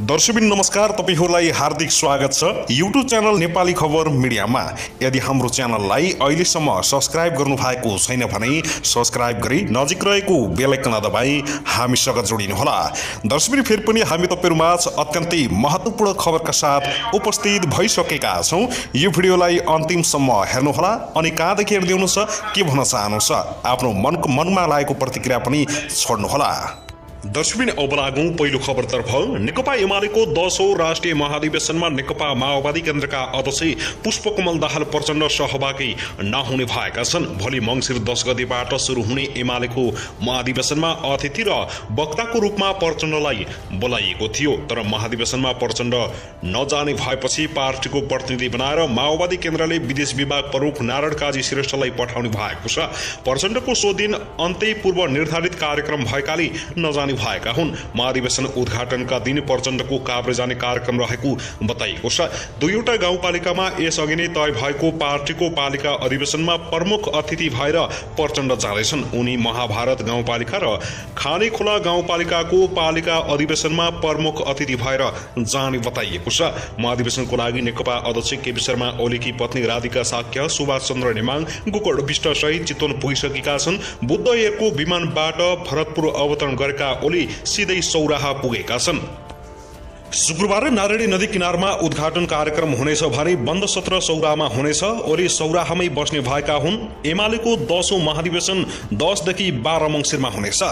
दर्शकबिन नमस्कार, तपाईहरुलाई हार्दिक स्वागत छ युट्युब च्यानल नेपाली खबर मिडियामा। यदि हाम्रो च्यानललाई अहिलेसम्म सब्स्क्राइब गर्नु भएको छैन भने सब्स्क्राइब गरी नजिक रहेको बेल आइकन दबाई हामीसँग जोडिनु होला। दर्शकबिन फेरि पनि हामी तपाईहरुमाझ अत्यन्तै महत्त्वपूर्ण खबरका साथ उपस्थित भइसकेका छौं। यो भिडियोलाई अन्तिमसम्म हेर्नु होला अनि कहाँदेखि हेर्दै हुनुहुन्छ, के भन्न चाहनुहुन्छ, आफ्नो मनमा लागेको प्रतिक्रिया पनि छोड्नु होला। दर्शकबिन अब लागौं पहिलो खबरतर्फ। नेकपा एमालेको 10औं राष्ट्रिय महाधिवेशनमा नेकपा माओवादी केन्द्रका अध्यक्ष पुष्पकमल दाहाल प्रचण्ड सहभागी नहुने भएका छन्। भोलि मङ्सिर 10 गतेबाट सुरु हुने एमालेको महाधिवेशनमा अतिथि र वक्ताको रूपमा प्रचण्डलाई बोलाइएको थियो, तर महाधिवेशनमा प्रचण्ड नजाने भएपछि पार्टीको प्रतिनिधि बनाएर माओवादी केन्द्रले विदेश विभाग प्रमुख नारायण काजी श्रेष्ठलाई पठाउने भएको छ। प्रचण्डको सो दिन अन्त्य पूर्व निर्धारित कार्यक्रम भएकाले नजाने भएका हुन्। महाधिवेशन उद्घाटनका दिन प्रचण्डको काभ्रे जाने कार्यक्रम रहेको बताइएको छ। दुईवटा गाउँपालिकामा यसअघि नै तय भएको पार्टीको पालिका अधिवेशनमा प्रमुख अतिथि भएर प्रचण्ड जाँदैछन्। उनी महाभारत गाउँपालिका र खानेखोला गाउँपालिकाको पालिका अधिवेशनमा प्रमुख अतिथि भएर जाने बताइएको छ। महाधिवेशनको लागि नेकपा अध्यक्ष केपी शर्मा ओलीकी पत्नी राधिका साक्य, सुभाष चन्द्र नेमाङ, गोकर्ण विष्ट सहित चितवन पुगिसकेका छन्। बुद्ध एयरको विमानबाट भरतपुर अवतरण गरेका ओली सिधै सौराहा पुगेका छन्। शुक्रबार नारायणी नदी किनारमा उद्घाटन कार्यक्रम हुनेछ भने बन्द सत्र सौराहामा हुनेछ। ओली सौराहामै बस्ने भएका हुन्। एमालेको 10औं महाधिवेशन 10 देखि 12 मङ्सिरमा हुनेछ।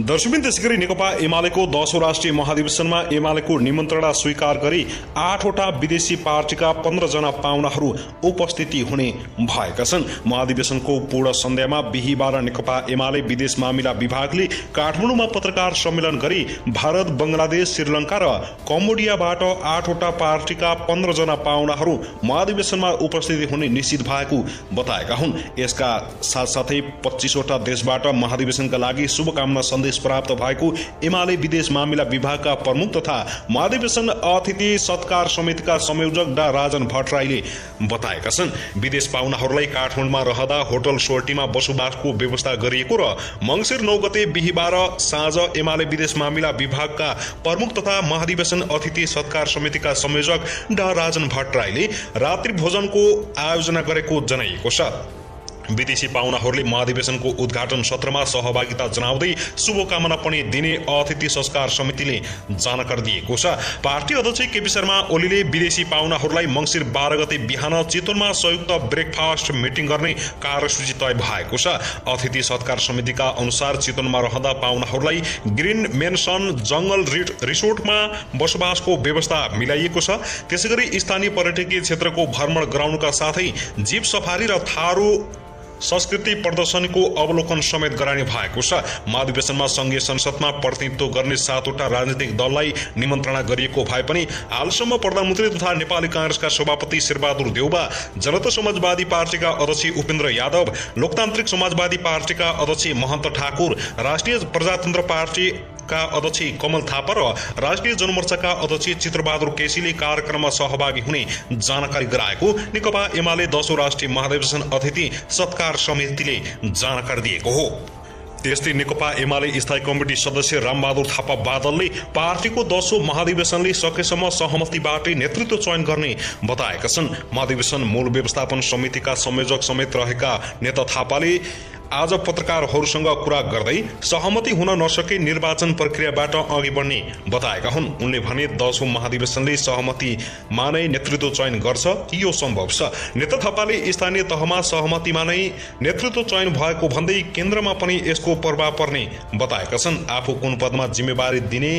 दर्शकबिन त्यसैगरी नेकपा एमालेको 10औं राष्ट्रिय महाधिवेशनमा एमालेको निमन्त्रणा स्वीकार गरी 8वटा विदेशी पार्टीका 15 जना पाहुनाहरू उपस्थिति हुने भएका छन्। महाधिवेशनको पूर्ण सन्ध्यामा बिहीबार नेकपा एमाले विदेश मामिला विभागले काठमाडौँमा पत्रकार सम्मेलन गरी भारत, बंगलादेश, श्रीलङ्का र कम्बोडियाबाट 8वटा पार्टीका 15 जना पाहुनाहरू महाधिवेशनमा उपस्थिति हुने निश्चित भएको बताएका हुन्। यसका साथसाथै 25वटा देशबाट महाधिवेशनका लागि शुभकामना सन्देश प्राप्त भएको एमाले विदेश मामिला विभागका प्रमुख तथा महाधिवेशन अतिथि सत्कार समितिका संयोजक डा राजन भट्टराईले बताएका छन्। विदेश पाहुनाहरूलाई काठमाडौँमा रहँदा होटल सोर्टीमा बसोबासको व्यवस्था गरिएको र मङ्सिर 9 गते बिहीबार साँझ एमाले विदेश मामिला विभागका प्रमुख तथा महाधिवेशन अतिथि सत्कार समितिका संयोजक डा राजन भट्टराईले रात्रि भोजनको आयोजना गरेको जनाइएको छ। विदेशी पाहुनाहरूले महाधिवेशनको उद्घाटन सत्रमा सहभागिता जनाउँदै शुभकामना पनि दिने अतिथि संस्कार समितिले जानकारी दिएको छ। पार्टी अध्यक्ष केपी शर्मा ओलीले विदेशी पाहुनाहरूलाई मङ्सिर 12 गते बिहान चितवनमा संयुक्त ब्रेकफास्ट मिटिङ गर्ने कार्यसूची तय भएको छ। अतिथि सत्कार समितिका अनुसार चितवनमा रहँदा पाहुनाहरूलाई ग्रीन मेन्सन जंगल रिसोर्टमा बसोबासको व्यवस्था मिलाइएको छ। त्यसैगरी स्थानीय पर्यटकीय क्षेत्रको भ्रमण गराउनुका साथै जीप सफारी र थारू संस्कृति प्रदर्शनीको अवलोकन समेत गराउने भएको छ। महाधिवेशनमा संघीय संसदमा प्रतिनिधित्व गर्ने 7वटा राजनीतिक दललाई निमन्त्रणा गरिएको भए पनि हालसम्म प्रधानमन्त्री तथा नेपाली कांग्रेसका सभापति शेरबहादुर देउबा, जनता समाजवादी पार्टीका अध्यक्ष उपेन्द्र यादव, लोकतान्त्रिक समाजवादी पार्टीका अध्यक्ष महन्त ठाकुर, राष्ट्रिय प्रजातन्त्र पार्टी का अध्यक्ष कमल थापा र राष्ट्रिय जनमोर्चाका अध्यक्ष चित्रबहादुर केसीले कार्यक्रममा सहभागी हुने जानकारी गराएको नेकपा एमाले 10औं राष्ट्रिय महाधिवेशन अतिथि सत्कार समितिले जानकारी दिएको हो। त्यस्तै नेकपा एमाले स्थायी कमिटी सदस्य रामबहादुर थापा बादलले पार्टीको 10औं महाधिवेशनले सकेसम्म सहमतिबाटै नेतृत्व चयन गर्ने बताएका छन्। महाधिवेशन मूल व्यवस्थापन समितिका संयोजक समेत रहेका नेता थापाले आज पत्रकारहरूसँग कुरा गर्दै सहमति हुन नसके निर्वाचन प्रक्रियाबाट अघि बढ्ने बताएका हुन्। उनले भने 10औं महाधिवेशनले सहमतिमा नै नेतृत्व चयन गर्छ, यो सम्भव छ। नेता थापाले स्थानीय तहमा सहमतिमा नै नेतृत्व चयन भएको भन्दै केन्द्रमा पनि यसको प्रभाव पर्ने बताएका छन्। आफू कुन पदमा जिम्मेवारी दिने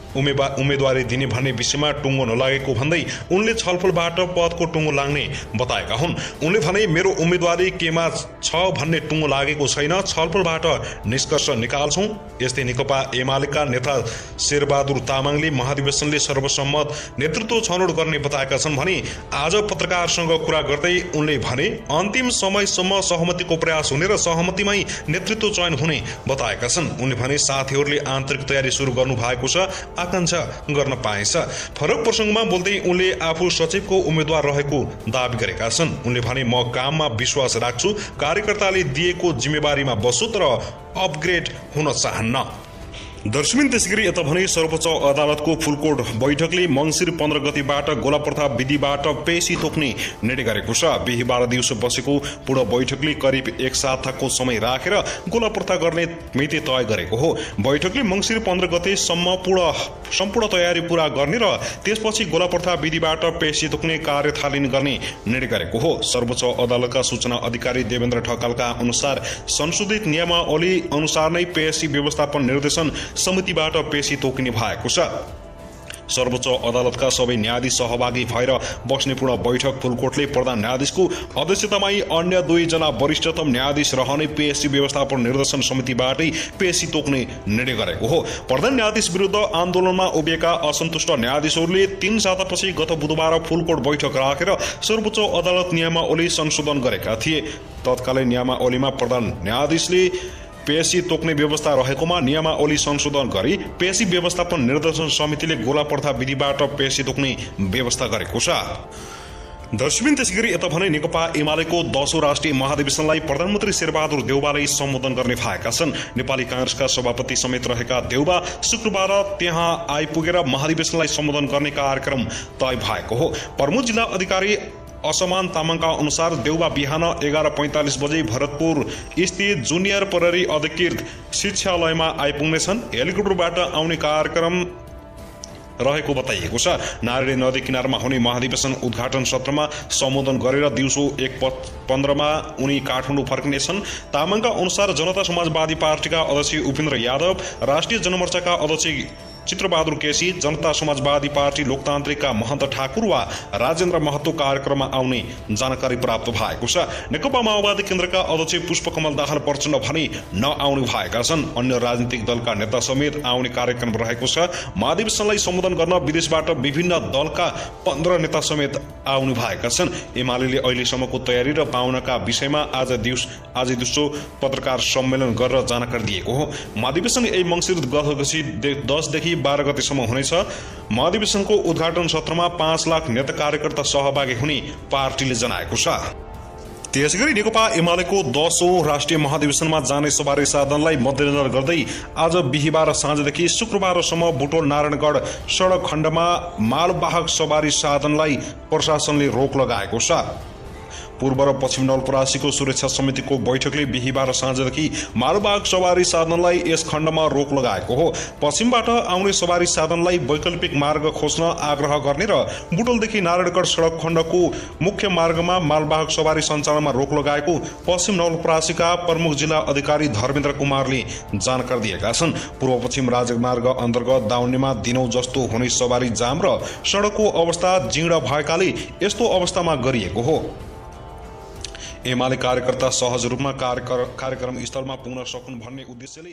उम्मेदवारी दिने भन्ने विषयमा टुङ्गो नलागेको भन्दै उनले छलफलबाट पदको टुङ्गो लाग्ने बताएका हुन्। उनले भने मेरो उम्मेदवारी केमा छ भन्ने टुङ्गो लागेको छैन, छलफलबाट निष्कर्ष निकाल्छौं। यस्तै नेकपा एमालेका नेता शेरबहादुर तामाङले महाधिवेशनले सर्वसम्मत नेतृत्व छनौट गर्ने बताएका छन् भने आज पत्रकारसँग कुरा गर्दै उनले भने अन्तिम समयसम्म सहमतिको प्रयास हुने र सहमतिमै नेतृत्व चयन हुने बताएका छन्। उनले भने साथीहरूले आन्तरिक तयारी सुरु गर्नु भएको छ, आकांक्षा गर्न पाएछ। फरक प्रसंगमा बोल्दै उनले आफू सचिवको उम्मेदवार रहेको दाबी गरेका छन्। उनले भने म काममा विश्वास राख्छु, कार्यकर्ताले दिएको जिम्मेवारीमा बस्छु, तर अपग्रेड हुन चाहन्न। दर्शमिन त्यसैगरी यता भने सर्वोच्च अदालतको फुलकोट बैठकले मङ्सिर 15 गतिबाट गोलाप्रथा विधिबाट पेशी तोक्ने निर्णय गरेको छ। बिहीबार दिउँसो बसेको पूर्ण बैठकले करिब एक साताको समय राखेर गोलाप्रथा गर्ने मिति तय गरेको हो। बैठकले मङ्सिर 15 गतेसम्म सम्पूर्ण तयारी पूरा गर्ने र त्यसपछि गोलाप्रथा विधिबाट पेशी तोक्ने कार्य थालनी गर्ने निर्णय गरेको हो। सर्वोच्च अदालतका सूचना अधिकारी देवेन्द्र ढकालका अनुसार संशोधित नियमावली अनुसार नै पेशी व्यवस्थापन निर्देशन समितिबाट पेशी तोकिने भएको छ। सर्वोच्च अदालतका सबै न्यायाधीश सहभागी भएर बस्ने पूर्ण बैठक फुलकोटले प्रधान न्यायाधीशको अध्यक्षतामै अन्य 2 जना वरिष्ठतम न्यायाधीश रहने पेशी व्यवस्थापन निर्देशन समितिबाटै पेशी तोक्ने निर्णय गरेको हो। प्रधान न्यायाधीश विरुद्ध आन्दोलनमा उभिएका असन्तुष्ट न्यायाधीशहरूले 3 सातापछि गत बुधबार फुलकोट बैठक राखेर सर्वोच्च अदालत नियमावली संशोधन गरेका थिए। तत्कालीन नियमावलीमा प्रधान न्यायाधीशले पेशी तोक्ने व्यवस्था रहेकोमा नियमावली संशोधन गरी पेशी व्यवस्थापन निर्देशन समितिले गोलाप्रथा विधिबाट पेशी तोक्ने व्यवस्था गरेको छ। दर्शमिन त्यसैगरी यता भने नेकपा एमालेको 10औं राष्ट्रिय महाधिवेशनलाई प्रधानमन्त्री शेरबहादुर देउवाले सम्बोधन गर्ने भएका छन्। नेपाली कांग्रेसका सभापति समेत रहेका देउवा शुक्रबार त्यहाँ आइपुगेर महाधिवेशनलाई सम्बोधन गर्ने कार्यक्रम तय भएको हो। प्रमुख जिल्ला अधिकारी असमान तामाङका अनुसार देउवा बिहान 11:45 बजे भरतपुर स्थित जुनियर प्रहरी अधिकृत शिक्षालयमा आइपुग्नेछन्। हेलिकप्टरबाट आउने कार्यक्रम रहेको बताइएको छ। नारायणी नदी किनारमा हुने महाधिवेशन उद्घाटन सत्रमा सम्बोधन गरेर दिउँसो 1:15 उनी काठमाडौँ फर्किनेछन्। तामाङका अनुसार जनता समाजवादी पार्टीका अध्यक्ष उपेन्द्र यादव, राष्ट्रिय जनमोर्चाका अध्यक्ष चित्रबहादुर केसी, जनता समाजवादी पार्टी लोकतान्त्रिकका महन्त ठाकुर वा राजेन्द्र महतो कार्यक्रममा आउने जानकारी प्राप्त भएको छ। नेकपा माओवादी केन्द्रका अध्यक्ष पुष्पकमल दाहाल प्रचण्ड भने नआउने भएका छन्। अन्य राजनीतिक दलका नेता समेत आउने कार्यक्रम रहेको छ। महाधिवेशनलाई सम्बोधन गर्न विदेशबाट विभिन्न दलका 15 नेता समेत आउने भएका छन्। एमाले अहिलेसम्मको तयारी र पाउनका विषयमा आज दिउँसो पत्रकार सम्मेलन गरेर जानकारी दिएको हो। महाधिवेशन यही मङ्सिर 10 देखि 12 गतेसम्म हुनेछ। महाधिवेशनको उद्घाटन सत्रमा 5 लाख नेता कार्यकर्ता सहभागी हुने पार्टीले जनाएको छ। त्यसैगरी नेकपा एमालेको 10औं राष्ट्रिय महाधिवेशनमा जाने सवारी साधनलाई मध्यनजर गर्दै आज बिहीबार साँझदेखि शुक्रबारसम्म बुटोल नारायणगढ सडक खण्डमा मालवाहक सवारी साधनलाई प्रशासनले रोक लगाएको छ। पूर्व र पश्चिम नवलपरासीको सुरक्षा समितिको बैठकले बिहीबार साँझदेखि मालवाहक सवारी साधनलाई यस खण्डमा रोक लगाएको हो। पश्चिमबाट आउने सवारी साधनलाई वैकल्पिक मार्ग खोज्न आग्रह गर्ने र बुटोलदेखि नारायणगढ सडक खण्डको मुख्य मार्गमा मालवाहक सवारी सञ्चालनमा रोक लगाएको पश्चिम नवलपरासीका प्रमुख जिल्ला अधिकारी धर्मेन्द्र कुमारले जानकारी दिएका छन्। पूर्व पश्चिम राजमार्ग अन्तर्गत दाउनेमा दिनौं जस्तो हुने सवारी जाम र सडकको अवस्था जीर्ण भएकाले यस्तो अवस्थामा गरिएको हो। एमाले कार्यकर्ता सहज रूपमा कार्यक्रम स्थलमा पुग्न सकुन् भन्ने उद्देश्यले